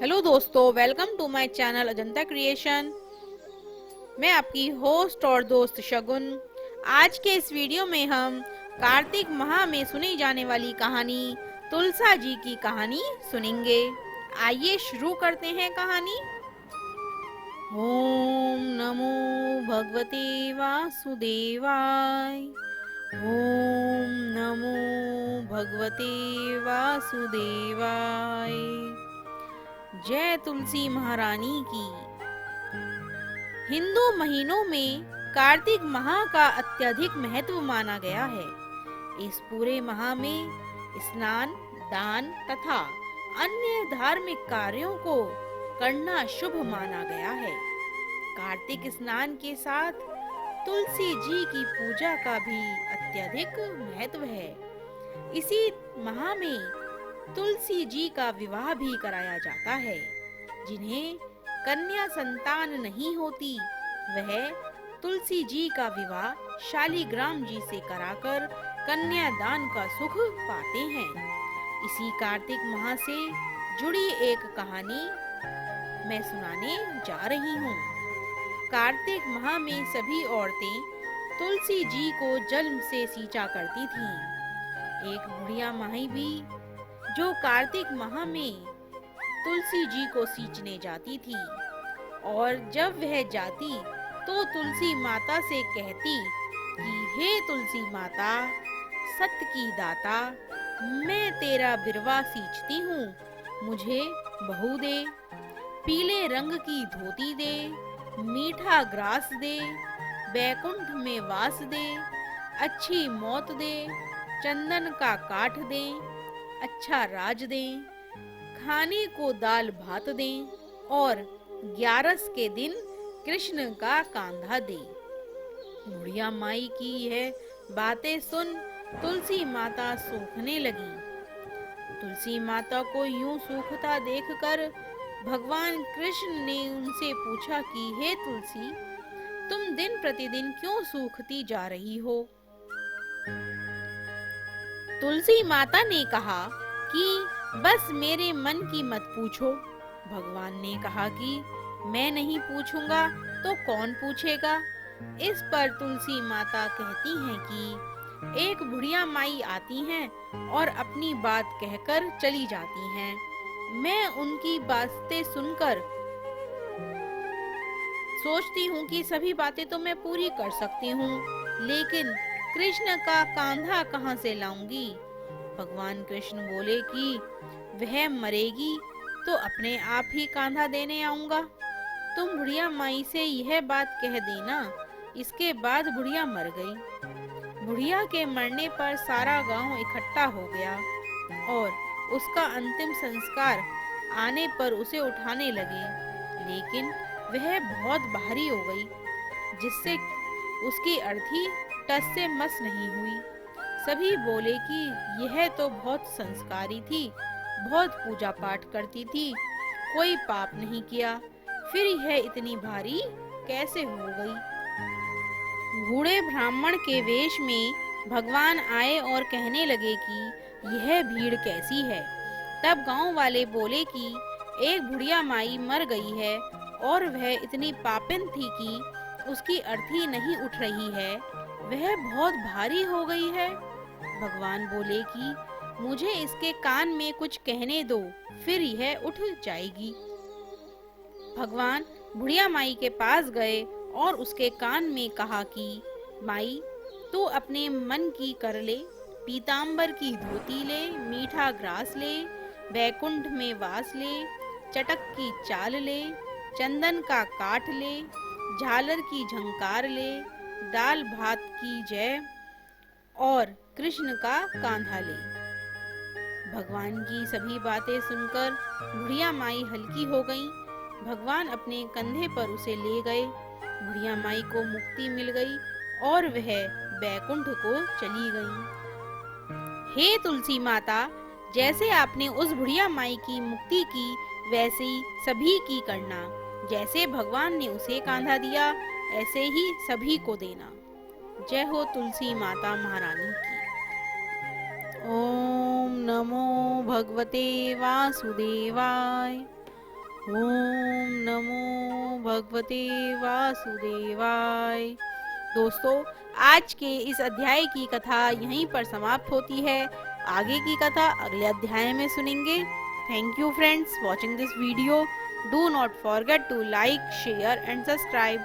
Hello दोस्तों, welcome to my channel Ajanta creation. मैं आपकी होस्ट और दोस्त शगुन। आज के इस वीडियो में हम कार्तिक माह में सुनी जाने वाली कहानी तुलसा जी की कहानी सुनेंगे। आइए शुरू करते हैं कहानी। ओम नमो भगवते वासुदेवाय। ओम नमो भगवते वासुदेवाय। जय तुलसी महारानी की। हिंदू महीनों में कार्तिक माह का अत्यधिक महत्व माना गया है। इस पूरे माह में स्नान, दान तथा अन्य धार्मिक कार्यों को करना शुभ माना गया है। कार्तिक स्नान के साथ तुलसी जी की पूजा का भी अत्यधिक महत्व है। इसी माह में तुलसी जी का विवाह भी कराया जाता है। जिन्हें कन्या संतान नहीं होती, वह तुलसी जी का विवाह शालिग्राम जी से कराकर कन्यादान का सुख पाते हैं। इसी कार्तिक माह से जुड़ी एक कहानी मैं सुनाने जा रही हूँ। कार्तिक माह में सभी औरतें तुलसी जी को जल से सींचा करती थीं। एक बुढ़िया माई भी जो कार्तिक माह में तुलसी जी को सींचने जाती थी, और जब वह जाती तो तुलसी माता से कहती कि हे तुलसी माता, सत्य की दाता, मैं तेरा बिरवा सींचती हूँ, मुझे बहू दे, पीले रंग की धोती दे, मीठा ग्रास दे, बैकुंठ में वास दे, अच्छी मौत दे, चंदन का काठ दे, अच्छा राज दे, खाने को दाल भात दें और 11 के दिन कृष्ण का कांधा दे। बुढ़िया माई की यह बातें सुन तुलसी माता सूखने लगी। तुलसी माता को यूं सूखता देखकर भगवान कृष्ण ने उनसे पूछा कि हे तुलसी, तुम दिन प्रतिदिन क्यों सूखती जा रही हो? तुलसी माता ने कहा कि बस मेरे मन की मत पूछो। भगवान ने कहा कि मैं नहीं पूछूंगा तो कौन पूछेगा? इस पर तुलसी माता कहती हैं कि एक बुढ़िया माई आती हैं और अपनी बात कहकर चली जाती हैं। मैं उनकी बातें सुनकर सोचती हूँ कि सभी बातें तो मैं पूरी कर सकती हूँ, लेकिन कृष्ण का कांधा कहाँ से लाऊंगी? भगवान कृष्ण बोले कि वह मरेगी तो अपने आप ही कांधा देने आऊंगा। तुम बुढ़िया माई से यह बात कह देना। इसके बाद बुढ़िया मर गई। बुढ़िया के मरने पर सारा गांव इकट्ठा हो गया और उसका अंतिम संस्कार आने पर उसे उठाने लगे, लेकिन वह बहुत भारी हो गई, जिससे उसकी अर्थी टस से मस नहीं हुई। सभी बोले कि यह तो बहुत संस्कारी थी, बहुत पूजा पाठ करती थी, कोई पाप नहीं किया, फिर यह इतनी भारी कैसे हो गई? बूढ़े ब्राह्मण के वेश में भगवान आए और कहने लगे कि यह भीड़ कैसी है? तब गांव वाले बोले कि एक बुढ़िया माई मर गई है और वह इतनी पापिन थी कि उसकी अर्थी नहीं उठ रही है, वह बहुत भारी हो गई है। भगवान बोले कि मुझे इसके कान में कुछ कहने दो, फिर यह उठ जाएगी। भगवान बुढ़िया माई के पास गए और उसके कान में कहा कि माई, तू अपने मन की कर ले, पीतांबर की धोती ले, मीठा ग्रास ले, बैकुंठ में वास ले, चटक की चाल ले, चंदन का काठ ले, झालर की झंकार ले, दाल भात की जय और कृष्ण का कांधा ले। भगवान की सभी बातें सुनकर बुढ़िया माई हल्की हो गई। भगवान अपने कंधे पर उसे ले गए। बुढ़िया माई को मुक्ति मिल गई और वह बैकुंठ को चली गई। हे तुलसी माता, जैसे आपने उस बुढ़िया माई की मुक्ति की, वैसे ही सभी की करना। जैसे भगवान ने उसे कांधा दिया, ऐसे ही सभी को देना। जय हो तुलसी माता महारानी की। ओम नमो भगवते वासुदेवाय। ओम नमो भगवते वासुदेवाय। दोस्तों, आज के इस अध्याय की कथा यहीं पर समाप्त होती है। आगे की कथा अगले अध्याय में सुनेंगे। Thank you friends watching this video. Do not forget to like, share and subscribe.